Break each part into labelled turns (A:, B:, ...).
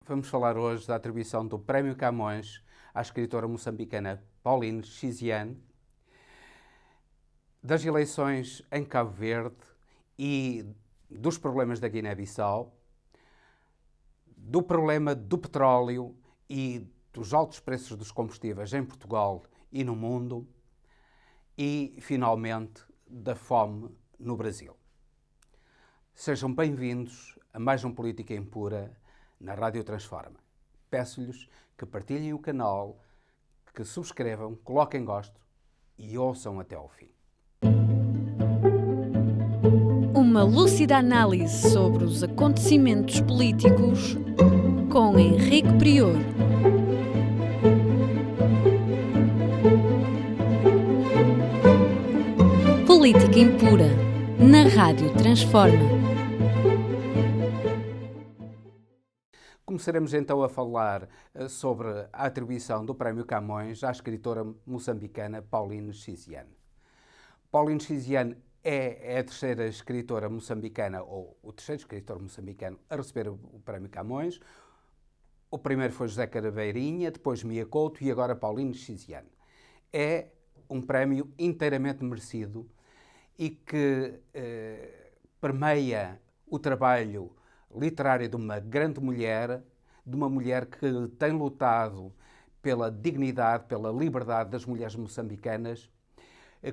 A: Vamos falar hoje da atribuição do Prémio Camões à escritora moçambicana Pauline Chiziane, das eleições em Cabo Verde e dos problemas da Guiné-Bissau, do problema do petróleo e dos altos preços dos combustíveis em Portugal e no mundo e, finalmente, da fome no Brasil. Sejam bem-vindos a mais um Política Impura na Rádio Transforma. Peço-lhes que partilhem o canal, que subscrevam, coloquem gosto e ouçam até ao fim.
B: Uma lúcida análise sobre os acontecimentos políticos com Henrique Prior. Política Impura na Rádio Transforma.
A: Começaremos então a falar sobre a atribuição do Prémio Camões à escritora moçambicana Pauline Chiziane. Pauline Chiziane é a terceira escritora moçambicana, ou o terceiro escritor moçambicano a receber o Prémio Camões. O primeiro foi José Caraveirinha, depois Mia Couto e agora Pauline Chiziane. É um prémio inteiramente merecido e que permeia o trabalho literário de uma grande mulher, de uma mulher que tem lutado pela dignidade, pela liberdade das mulheres moçambicanas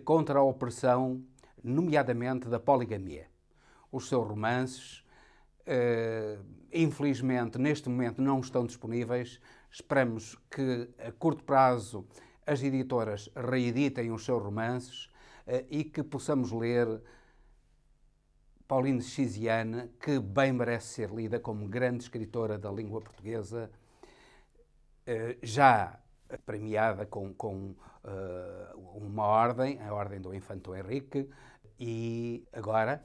A: contra a opressão, nomeadamente da poligamia. Os seus romances, infelizmente, neste momento não estão disponíveis. Esperamos que, a curto prazo, as editoras reeditem os seus romances e que possamos ler Pauline Chiziane, que bem merece ser lida como grande escritora da língua portuguesa, já premiada com uma ordem, a Ordem do Infante Henrique, e agora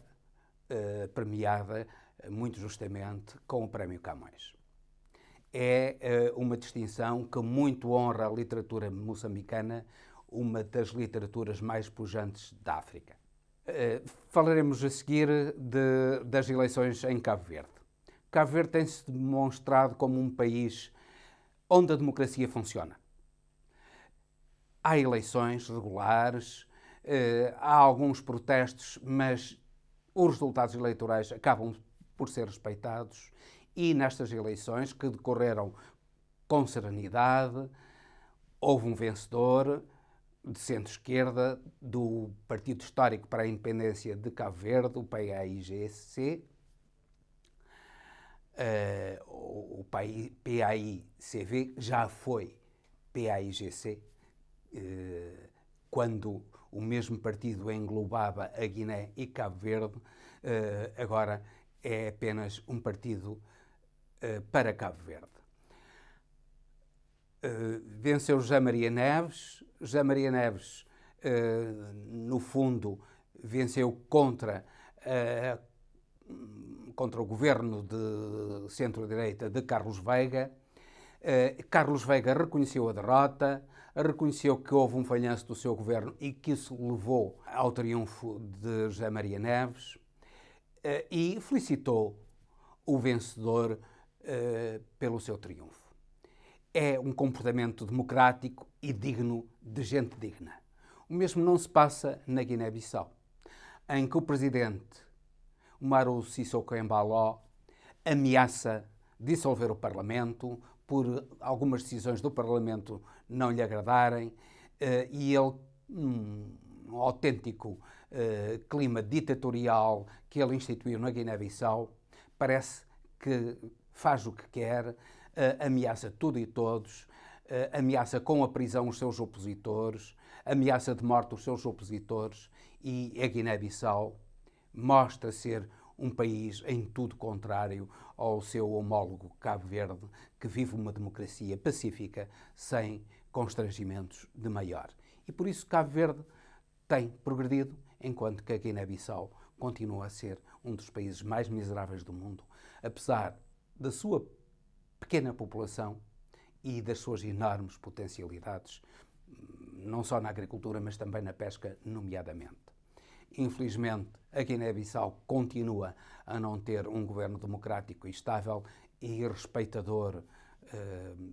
A: premiada, muito justamente, com o Prémio Camões. É uma distinção que muito honra a literatura moçambicana, uma das literaturas mais pujantes da África. Falaremos a seguir das eleições em Cabo Verde. Cabo Verde tem-se demonstrado como um país onde a democracia funciona. Há eleições regulares, há alguns protestos, mas os resultados eleitorais acabam por ser respeitados e nestas eleições, que decorreram com serenidade, houve um vencedor de centro-esquerda do Partido Histórico para a Independência de Cabo Verde, o PAIGC. O PAICV já foi PAIGC, quando o mesmo partido englobava a Guiné e Cabo Verde, agora é apenas um partido para Cabo Verde. Venceu José Maria Neves. José Maria Neves, no fundo, venceu contra o governo de centro-direita de Carlos Veiga. Carlos Veiga reconheceu a derrota, reconheceu que houve um falhanço do seu governo e que isso levou ao triunfo de José Maria Neves e felicitou o vencedor pelo seu triunfo. É um comportamento democrático e digno de gente digna. O mesmo não se passa na Guiné-Bissau, em que o presidente Umaru Sissoko Embaló ameaça dissolver o Parlamento por algumas decisões do Parlamento não lhe agradarem e ele, um autêntico clima ditatorial que ele instituiu na Guiné-Bissau, parece que faz o que quer, ameaça tudo e todos, ameaça com a prisão os seus opositores, ameaça de morte os seus opositores e a Guiné-Bissau mostra ser um país em tudo contrário ao seu homólogo Cabo Verde, que vive uma democracia pacífica sem constrangimentos de maior. E por isso Cabo Verde tem progredido, enquanto que a Guiné-Bissau continua a ser um dos países mais miseráveis do mundo, apesar da sua pequena população e das suas enormes potencialidades, não só na agricultura, mas também na pesca, nomeadamente. Infelizmente, a Guiné-Bissau continua a não ter um governo democrático e estável e respeitador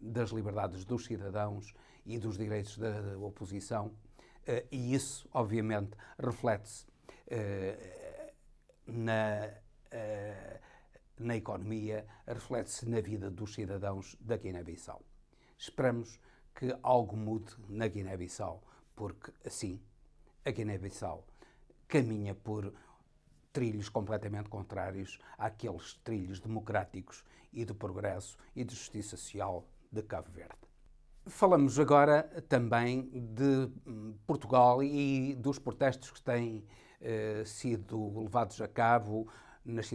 A: das liberdades dos cidadãos e dos direitos da oposição, e isso, obviamente, reflete-se na economia, reflete-se na vida dos cidadãos da Guiné-Bissau. Esperamos que algo mude na Guiné-Bissau, porque assim a Guiné-Bissau caminha por trilhos completamente contrários àqueles trilhos democráticos e de progresso e de justiça social de Cabo Verde. Falamos agora também de Portugal e dos protestos que têm sido levados a cabo nas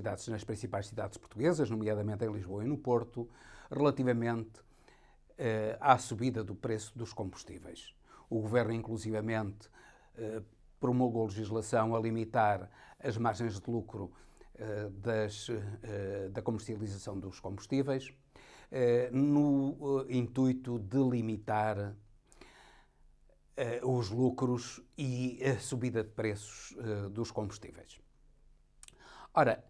A: principais cidades portuguesas, nomeadamente em Lisboa e no Porto, relativamente à subida do preço dos combustíveis. O Governo, inclusivamente, promulgou legislação a limitar as margens de lucro da comercialização dos combustíveis, no intuito de limitar os lucros e a subida de preços dos combustíveis. Ora,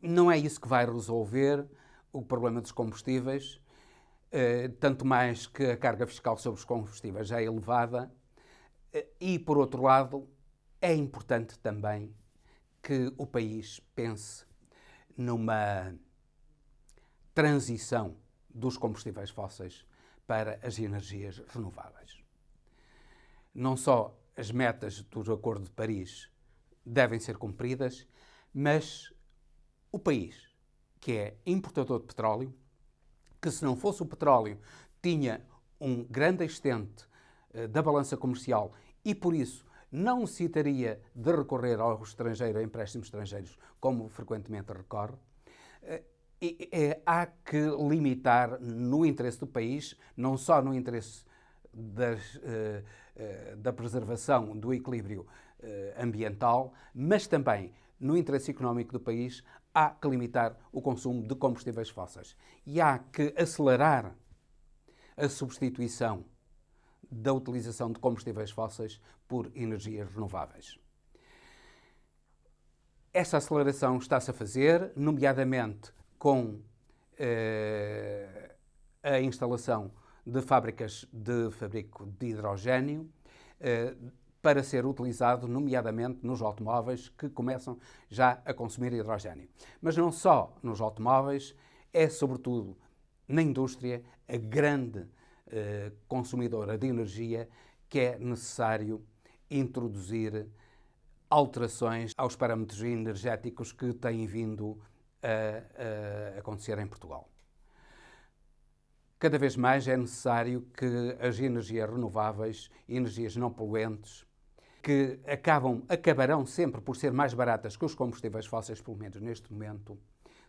A: não é isso que vai resolver o problema dos combustíveis, tanto mais que a carga fiscal sobre os combustíveis já é elevada e, por outro lado, é importante também que o país pense numa transição dos combustíveis fósseis para as energias renováveis. Não só as metas do Acordo de Paris devem ser cumpridas, mas o país, que é importador de petróleo, que se não fosse o petróleo tinha um grande excedente da balança comercial e, por isso, não necessitaria de recorrer ao estrangeiro, a empréstimos estrangeiros, como frequentemente recorre, há que limitar no interesse do país, não só no interesse da preservação do equilíbrio ambiental, mas também no interesse económico do país, há que limitar o consumo de combustíveis fósseis. E há que acelerar a substituição da utilização de combustíveis fósseis por energias renováveis. Essa aceleração está-se a fazer, nomeadamente com a instalação de fábricas de fabrico de hidrogénio, para ser utilizado, nomeadamente, nos automóveis que começam já a consumir hidrogénio. Mas não só nos automóveis, é sobretudo na indústria, a grande consumidora de energia, que é necessário introduzir alterações aos parâmetros energéticos que têm vindo a acontecer em Portugal. Cada vez mais é necessário que as energias renováveis, energias não poluentes, que acabarão sempre por ser mais baratas que os combustíveis fósseis, pelo menos neste momento,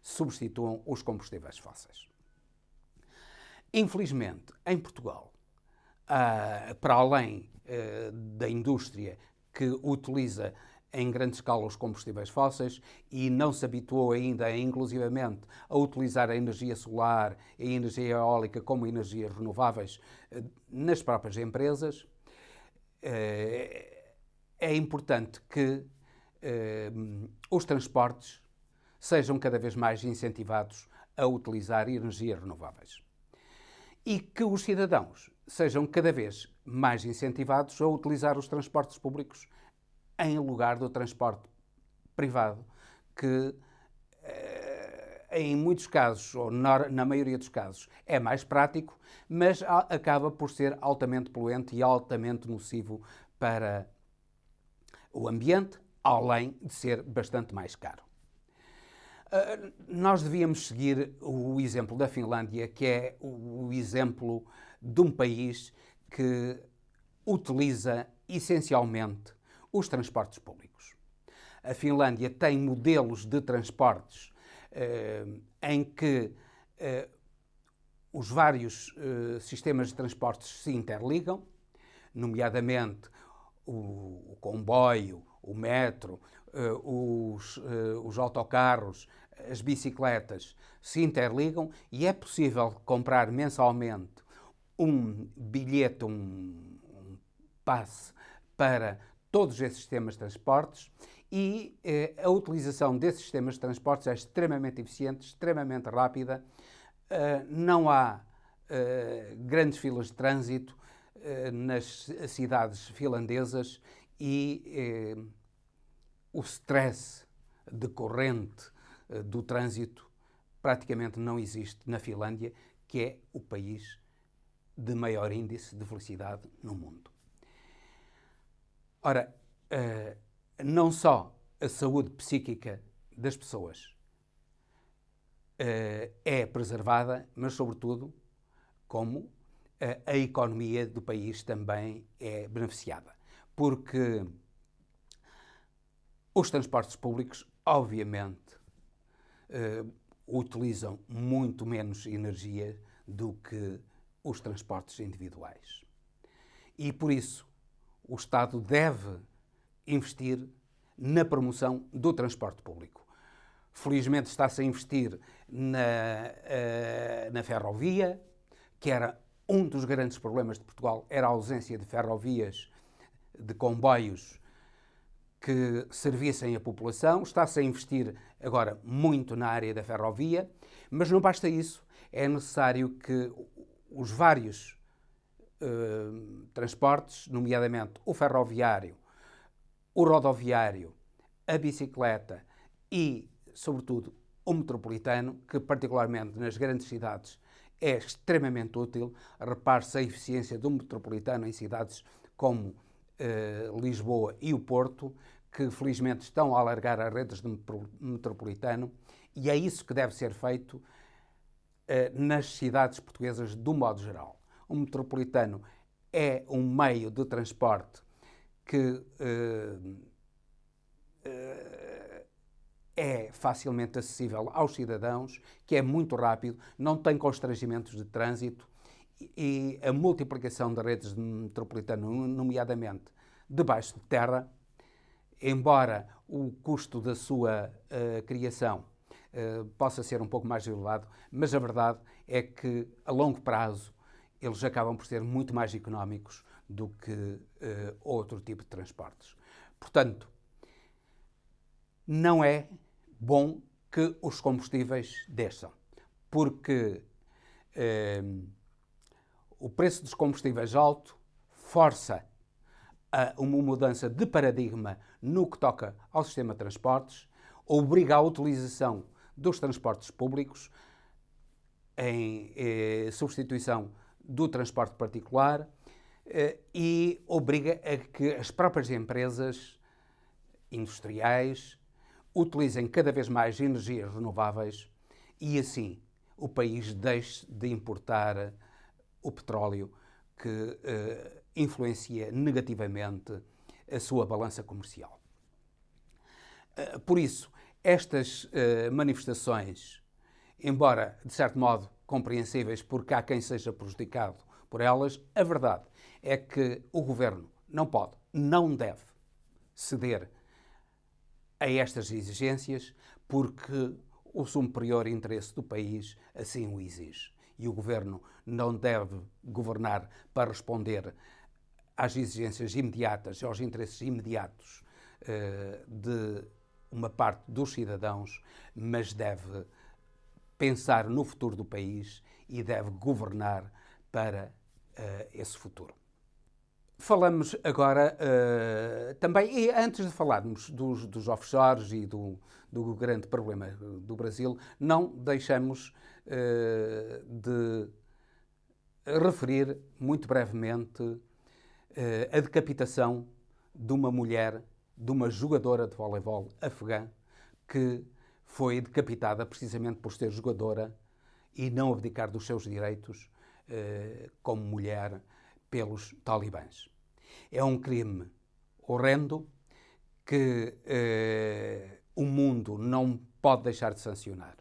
A: substituam os combustíveis fósseis. Infelizmente, em Portugal, para além da indústria que utiliza em grande escala os combustíveis fósseis e não se habituou ainda, inclusivamente, a utilizar a energia solar e a energia eólica como energias renováveis nas próprias empresas, é importante que os transportes sejam cada vez mais incentivados a utilizar energias renováveis. E que os cidadãos sejam cada vez mais incentivados a utilizar os transportes públicos em lugar do transporte privado, que em muitos casos, ou na maioria dos casos, é mais prático, mas acaba por ser altamente poluente e altamente nocivo para o ambiente, além de ser bastante mais caro. Nós devíamos seguir o exemplo da Finlândia, que é o exemplo de um país que utiliza essencialmente os transportes públicos. A Finlândia tem modelos de transportes em que os vários sistemas de transportes se interligam, nomeadamente o comboio, o metro, os autocarros, as bicicletas se interligam e é possível comprar mensalmente um bilhete, um passe para todos esses sistemas de transportes e a utilização desses sistemas de transportes é extremamente eficiente, extremamente rápida, não há grandes filas de trânsito nas cidades finlandesas e o stress decorrente do trânsito praticamente não existe na Finlândia, que é o país de maior índice de felicidade no mundo. Ora, não só a saúde psíquica das pessoas é preservada, mas, sobretudo, como a economia do país também é beneficiada. Porque os transportes públicos, obviamente, utilizam muito menos energia do que os transportes individuais. E, por isso, o Estado deve investir na promoção do transporte público. Felizmente está-se a investir na ferrovia, que era um dos grandes problemas de Portugal, era a ausência de ferrovias, de comboios que servissem a população. Está-se a investir agora muito na área da ferrovia, mas não basta isso, é necessário que os vários transportes, nomeadamente o ferroviário, o rodoviário, a bicicleta e, sobretudo, o metropolitano, que particularmente nas grandes cidades é extremamente útil. Repare-se a eficiência do metropolitano em cidades como Lisboa e o Porto, que felizmente estão a alargar as redes de metropolitano, e é isso que deve ser feito nas cidades portuguesas do modo geral. O metropolitano é um meio de transporte que é facilmente acessível aos cidadãos, que é muito rápido, não tem constrangimentos de trânsito e a multiplicação de redes de metropolitano, nomeadamente debaixo de terra, embora o custo da sua criação possa ser um pouco mais elevado, mas a verdade é que a longo prazo eles acabam por ser muito mais económicos do que outro tipo de transportes. Portanto, não é bom que os combustíveis desçam, porque o preço dos combustíveis alto força a uma mudança de paradigma no que toca ao sistema de transportes, obriga à utilização dos transportes públicos em substituição do transporte particular e obriga a que as próprias empresas industriais utilizem cada vez mais energias renováveis e, assim, o país deixe de importar o petróleo que influencia negativamente a sua balança comercial. Por isso, estas manifestações, embora de certo modo compreensíveis porque há quem seja prejudicado por elas, a verdade é que o Governo não pode, não deve ceder a estas exigências porque o superior interesse do país assim o exige. E o Governo não deve governar para responder às exigências imediatas, aos interesses imediatos de uma parte dos cidadãos, mas deve pensar no futuro do país e deve governar para esse futuro. Falamos agora também, e antes de falarmos dos offshores e do grande problema do Brasil, não deixamos de referir muito brevemente a decapitação de uma mulher, de uma jogadora de voleibol afegã, que foi decapitada precisamente por ser jogadora e não abdicar dos seus direitos como mulher pelos talibãs. É um crime horrendo que o mundo não pode deixar de sancionar.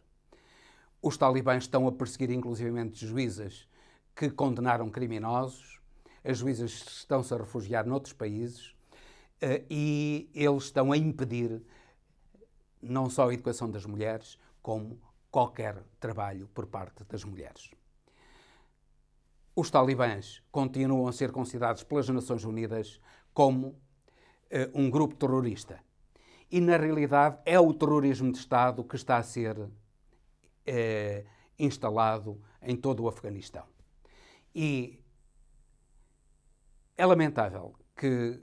A: Os talibãs estão a perseguir inclusivamente juízas que condenaram criminosos, as juízas estão-se a refugiar noutros países e eles estão a impedir não só a educação das mulheres, como qualquer trabalho por parte das mulheres. Os talibãs continuam a ser considerados pelas Nações Unidas como um grupo terrorista E, na realidade, é o terrorismo de Estado que está a ser instalado em todo o Afeganistão. E é lamentável que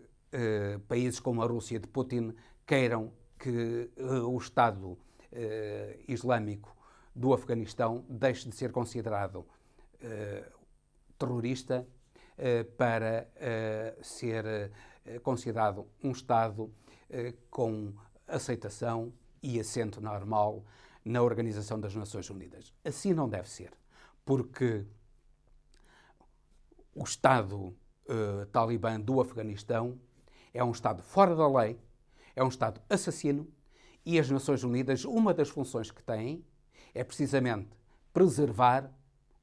A: países como a Rússia de Putin queiram que o Estado Islâmico do Afeganistão deixe de ser considerado terrorista para ser considerado um Estado com aceitação e assento normal na Organização das Nações Unidas. Assim não deve ser, porque o Estado talibã do Afeganistão é um Estado fora da lei, é um Estado assassino, e as Nações Unidas, uma das funções que têm é precisamente preservar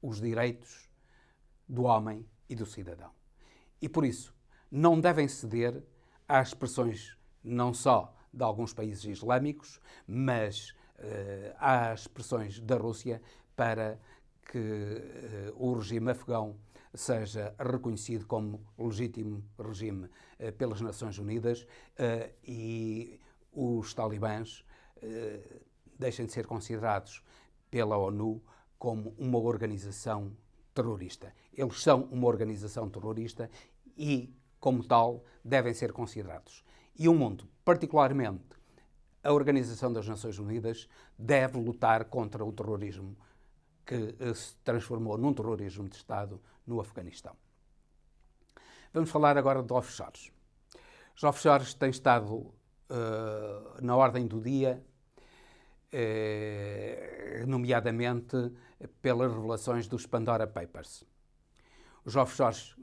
A: os direitos do homem e do cidadão. E por isso não devem ceder às pressões não só de alguns países islâmicos, mas às pressões da Rússia para que o regime afegão seja reconhecido como legítimo regime pelas Nações Unidas e os talibãs deixem de ser considerados pela ONU como uma organização terrorista. Eles são uma organização terrorista e, como tal, devem ser considerados. E o mundo, particularmente a Organização das Nações Unidas, deve lutar contra o terrorismo que se transformou num terrorismo de Estado no Afeganistão. Vamos falar agora de offshores. Os offshores têm estado na ordem do dia, nomeadamente pelas revelações dos Pandora Papers. Os offshores,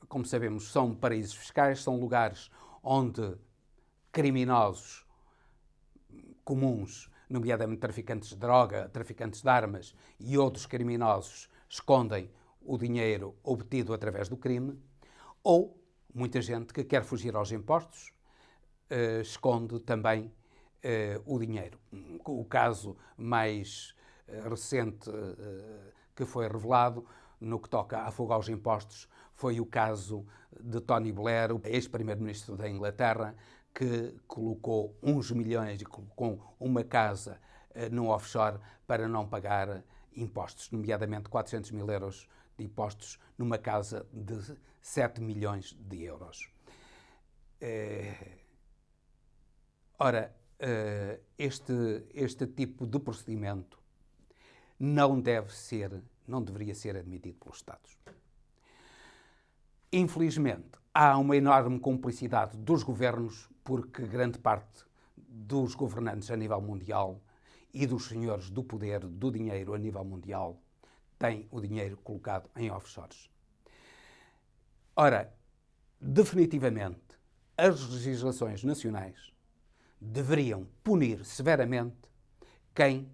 A: como sabemos, são paraísos fiscais, são lugares onde criminosos comuns, nomeadamente traficantes de droga, traficantes de armas e outros criminosos, escondem o dinheiro obtido através do crime, ou muita gente que quer fugir aos impostos esconde também o dinheiro. O caso mais recente que foi revelado no que toca à fuga aos impostos foi o caso de Tony Blair, o ex-primeiro-ministro da Inglaterra, que colocou uns milhões e colocou uma casa num offshore para não pagar impostos, nomeadamente 400 mil euros de impostos numa casa de 7 milhões de euros. Ora, este tipo de procedimento não deveria ser admitido pelos Estados. Infelizmente, há uma enorme cumplicidade dos governos, porque grande parte dos governantes a nível mundial e dos senhores do poder, do dinheiro a nível mundial, têm o dinheiro colocado em offshores. Ora, definitivamente, as legislações nacionais deveriam punir severamente quem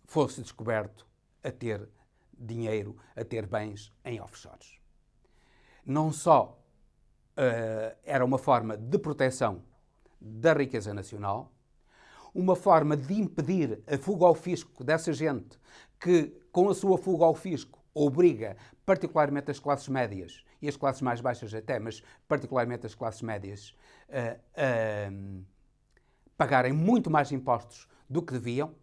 A: fosse descoberto a ter dinheiro, a ter bens em offshores. Não só era uma forma de proteção da riqueza nacional, uma forma de impedir a fuga ao fisco dessa gente que, com a sua fuga ao fisco, obriga particularmente as classes médias e as classes mais baixas até, mas particularmente as classes médias, a pagarem muito mais impostos do que deviam,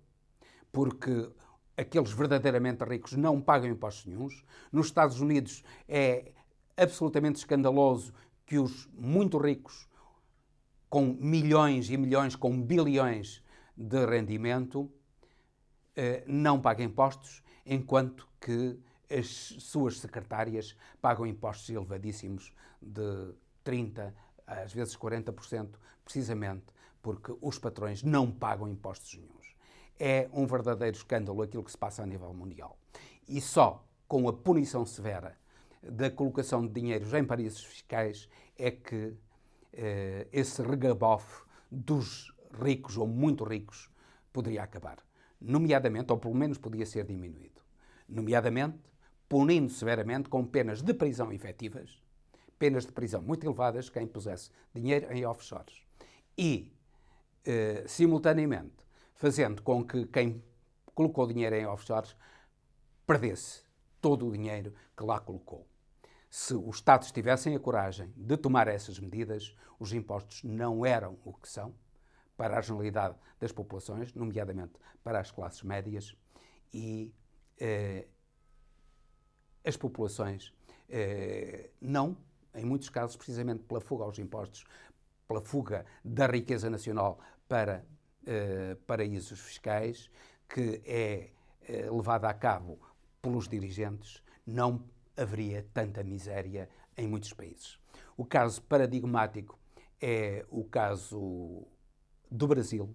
A: porque aqueles verdadeiramente ricos não pagam impostos nenhuns. Nos Estados Unidos é absolutamente escandaloso que os muito ricos, com milhões e milhões, com bilhões de rendimento, não paguem impostos, enquanto que as suas secretárias pagam impostos elevadíssimos de 30%, às vezes 40%, precisamente porque os patrões não pagam impostos nenhuns. É um verdadeiro escândalo aquilo que se passa a nível mundial. E só com a punição severa da colocação de dinheiros em paraísos fiscais é que esse regabofe dos ricos ou muito ricos poderia acabar. Nomeadamente, ou pelo menos podia ser diminuído. Nomeadamente, punindo severamente com penas de prisão efetivas, penas de prisão muito elevadas, quem pusesse dinheiro em offshores. E, simultaneamente, fazendo com que quem colocou dinheiro em offshores perdesse todo o dinheiro que lá colocou. Se os Estados tivessem a coragem de tomar essas medidas, os impostos não eram o que são para a generalidade das populações, nomeadamente para as classes médias, e as populações não, em muitos casos, precisamente pela fuga aos impostos, pela fuga da riqueza nacional para paraísos fiscais, que é levada a cabo pelos dirigentes, não haveria tanta miséria em muitos países. O caso paradigmático é o caso do Brasil,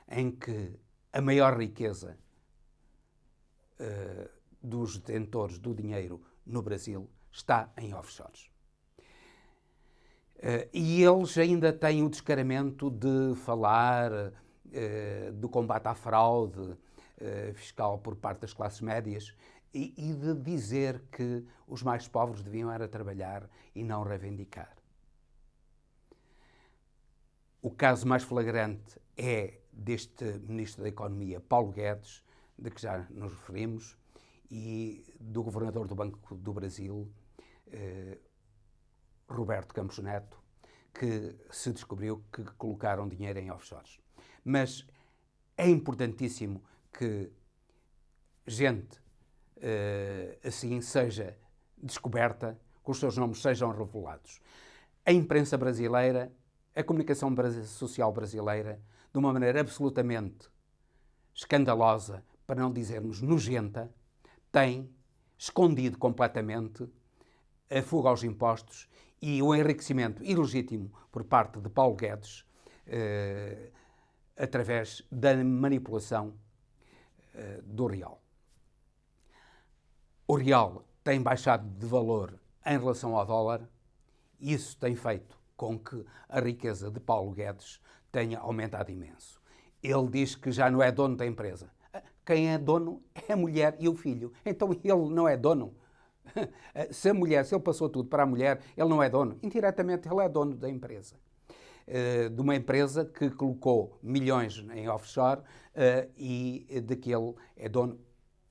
A: em que a maior riqueza dos detentores do dinheiro no Brasil está em offshores. E eles ainda têm o descaramento de falar do combate à fraude fiscal por parte das classes médias e de dizer que os mais pobres deviam era trabalhar e não reivindicar. O caso mais flagrante é deste Ministro da Economia, Paulo Guedes, de que já nos referimos, e do Governador do Banco do Brasil, Roberto Campos Neto, que se descobriu que colocaram dinheiro em offshores. Mas é importantíssimo que gente assim seja descoberta, que os seus nomes sejam revelados. A imprensa brasileira, a comunicação social brasileira, de uma maneira absolutamente escandalosa, para não dizermos nojenta, tem escondido completamente a fuga aos impostos e o enriquecimento ilegítimo por parte de Paulo Guedes através da manipulação do real. O real tem baixado de valor em relação ao dólar e isso tem feito com que a riqueza de Paulo Guedes tenha aumentado imenso. Ele diz que já não é dono da empresa. Quem é dono é a mulher e o filho. Então ele não é dono. Se ele passou tudo para a mulher, ele não é dono. Indiretamente ele é dono da empresa. De uma empresa que colocou milhões em offshore e de que ele é dono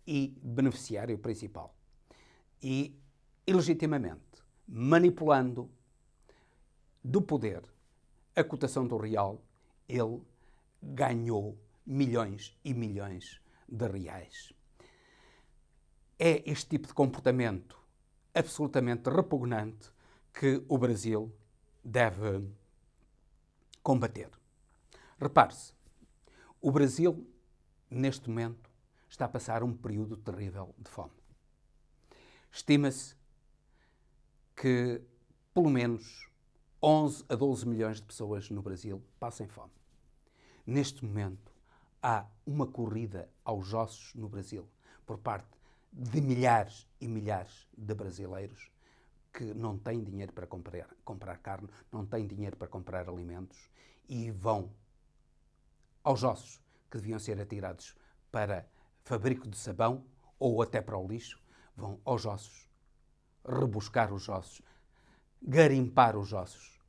A: e beneficiário principal. E, ilegitimamente, manipulando do poder a cotação do real, ele ganhou milhões e milhões de reais. É este tipo de comportamento absolutamente repugnante que o Brasil deve combater. Repare-se, o Brasil, neste momento, está a passar um período terrível de fome. Estima-se que pelo menos 11 a 12 milhões de pessoas no Brasil passem fome. Neste momento, há uma corrida aos ossos no Brasil por parte de milhares e milhares de brasileiros que não têm dinheiro para comprar carne, não têm dinheiro para comprar alimentos e vão aos ossos que deviam ser atirados para fabrico de sabão ou até para o lixo, vão aos ossos, rebuscar os ossos, garimpar os ossos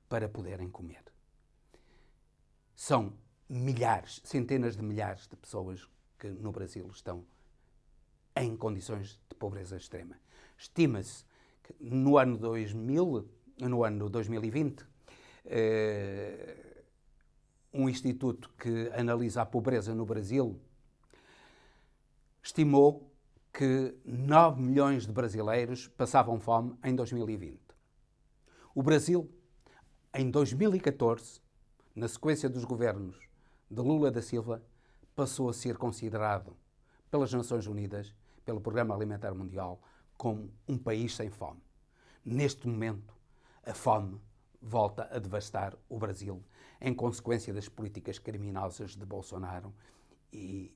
A: para poderem comer. São milhares, centenas de milhares de pessoas que no Brasil estão em condições de pobreza extrema. Estima-se que no ano 2020, um instituto que analisa a pobreza no Brasil estimou que 9 milhões de brasileiros passavam fome em 2020. O Brasil, em 2014, na sequência dos governos de Lula da Silva, passou a ser considerado pelas Nações Unidas, pelo Programa Alimentar Mundial, como um país sem fome. Neste momento, a fome volta a devastar o Brasil em consequência das políticas criminosas de Bolsonaro e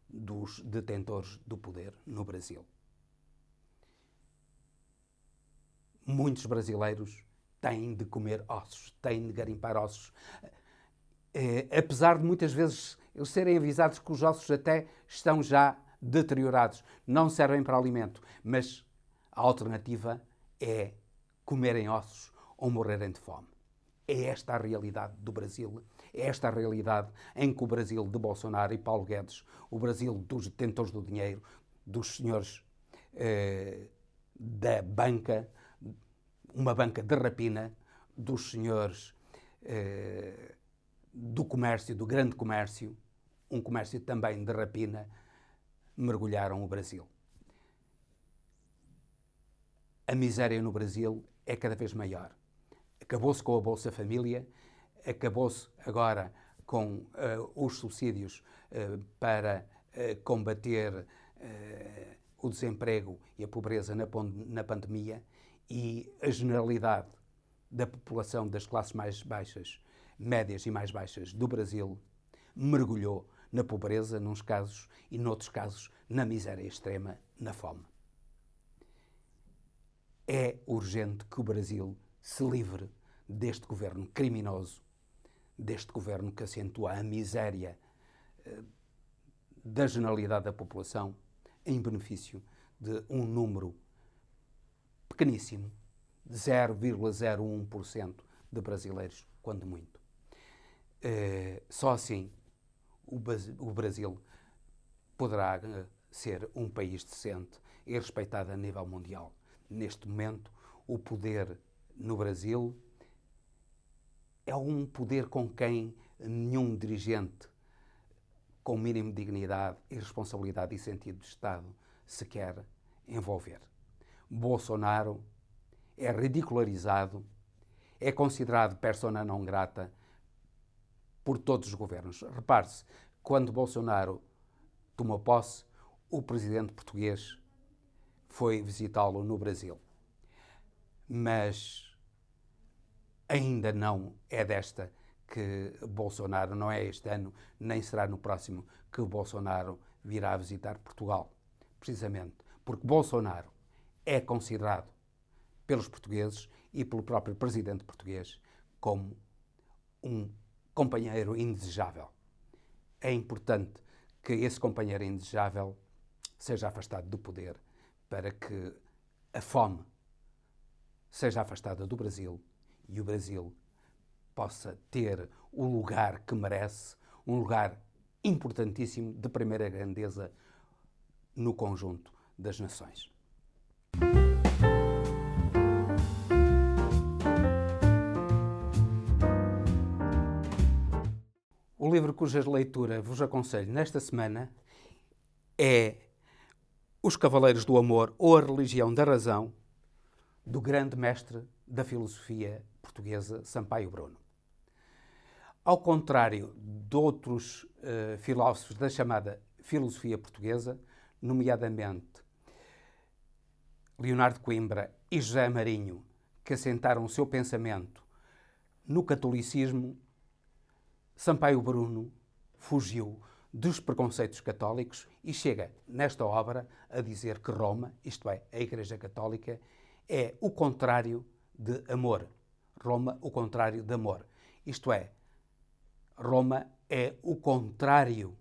A: dos detentores do poder no Brasil. Muitos brasileiros têm de comer ossos, têm de garimpar ossos. Apesar de muitas vezes eles serem avisados que os ossos até estão já deteriorados, não servem para alimento, mas a alternativa é comerem ossos ou morrerem de fome. É esta a realidade do Brasil, é esta a realidade em que o Brasil de Bolsonaro e Paulo Guedes, o Brasil dos detentores do dinheiro, dos senhores da banca, uma banca de rapina dos senhores do comércio, do grande comércio, um comércio também de rapina, mergulharam o Brasil. A miséria no Brasil é cada vez maior. Acabou-se com a Bolsa Família, acabou-se agora com os subsídios para combater o desemprego e a pobreza na pandemia, e a generalidade da população das classes mais baixas, médias e mais baixas do Brasil mergulhou na pobreza, nos casos, e noutros casos, na miséria extrema, na fome. É urgente que o Brasil se livre deste governo criminoso, deste governo que acentua a miséria da generalidade da população em benefício de um número pequeníssimo, 0,01% de brasileiros, quando muito. Só assim o Brasil poderá ser um país decente e respeitado a nível mundial. Neste momento, o poder no Brasil é um poder com quem nenhum dirigente com o mínimo de dignidade e responsabilidade e sentido de Estado se quer envolver. Bolsonaro é ridicularizado, é considerado persona não grata por todos os governos. Repare-se, quando Bolsonaro tomou posse, o presidente português foi visitá-lo no Brasil. Mas ainda não é desta que Bolsonaro, não é este ano, nem será no próximo, que o Bolsonaro virá visitar Portugal. Precisamente porque Bolsonaro é considerado pelos portugueses e pelo próprio presidente português como um companheiro indesejável. É importante que esse companheiro indesejável seja afastado do poder para que a fome seja afastada do Brasil e o Brasil possa ter o lugar que merece, um lugar importantíssimo de primeira grandeza no conjunto das nações. O livro cuja leitura vos aconselho nesta semana é Os Cavaleiros do Amor ou a Religião da Razão, do grande mestre da filosofia portuguesa, Sampaio Bruno. Ao contrário de outros filósofos da chamada filosofia portuguesa, nomeadamente Leonardo Coimbra e José Marinho, que assentaram o seu pensamento no catolicismo, Sampaio Bruno fugiu dos preconceitos católicos e chega, nesta obra, a dizer que Roma, isto é, a Igreja Católica, é o contrário de amor. Roma, o contrário de amor. Isto é, Roma é o contrário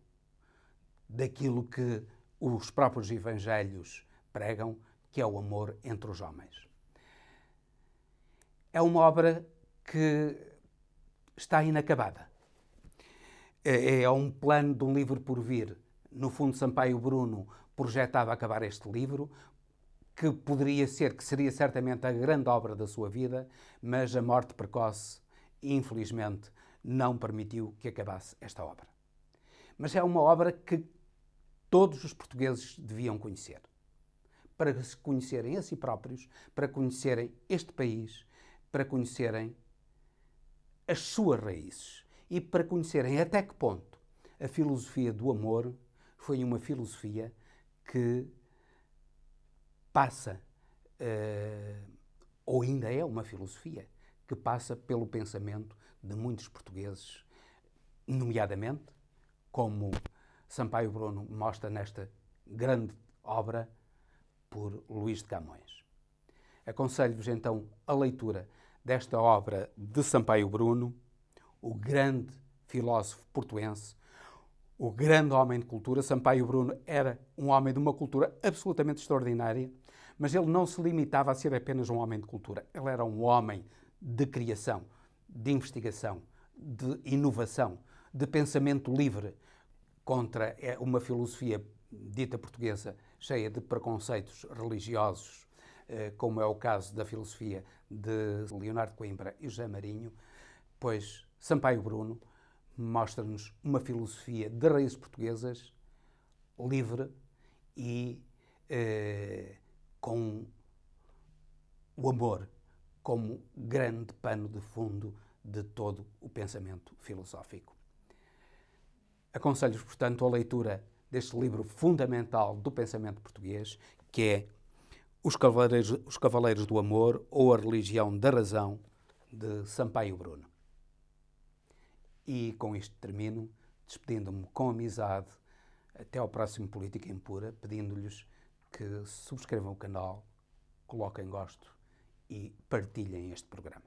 A: daquilo que os próprios evangelhos pregam, que é o amor entre os homens. É uma obra que está inacabada. É um plano de um livro por vir. No fundo, Sampaio Bruno projetava acabar este livro, que poderia ser, que seria certamente a grande obra da sua vida, mas a morte precoce, infelizmente, não permitiu que acabasse esta obra. Mas é uma obra que todos os portugueses deviam conhecer, para se conhecerem a si próprios, para conhecerem este país, para conhecerem as suas raízes e para conhecerem até que ponto a filosofia do amor foi uma filosofia que passa, ou ainda é uma filosofia, que passa pelo pensamento de muitos portugueses, nomeadamente, como Sampaio Bruno mostra nesta grande obra, por Luís de Camões. Aconselho-vos então a leitura desta obra de Sampaio Bruno, o grande filósofo portuense, o grande homem de cultura. Sampaio Bruno era um homem de uma cultura absolutamente extraordinária, mas ele não se limitava a ser apenas um homem de cultura. Ele era um homem de criação, de investigação, de inovação, de pensamento livre contra uma filosofia dita portuguesa cheia de preconceitos religiosos como é o caso da filosofia de Leonardo Coimbra e José Marinho, pois Sampaio Bruno mostra-nos uma filosofia de raízes portuguesas, livre e com o amor como grande pano de fundo de todo o pensamento filosófico. Aconselho-vos, portanto, a leitura deste livro fundamental do pensamento português, que é Os Cavaleiros do Amor ou a Religião da Razão, de Sampaio Bruno. E com isto termino, despedindo-me com amizade até ao próximo Política Impura, pedindo-lhes que subscrevam o canal, coloquem gosto e partilhem este programa.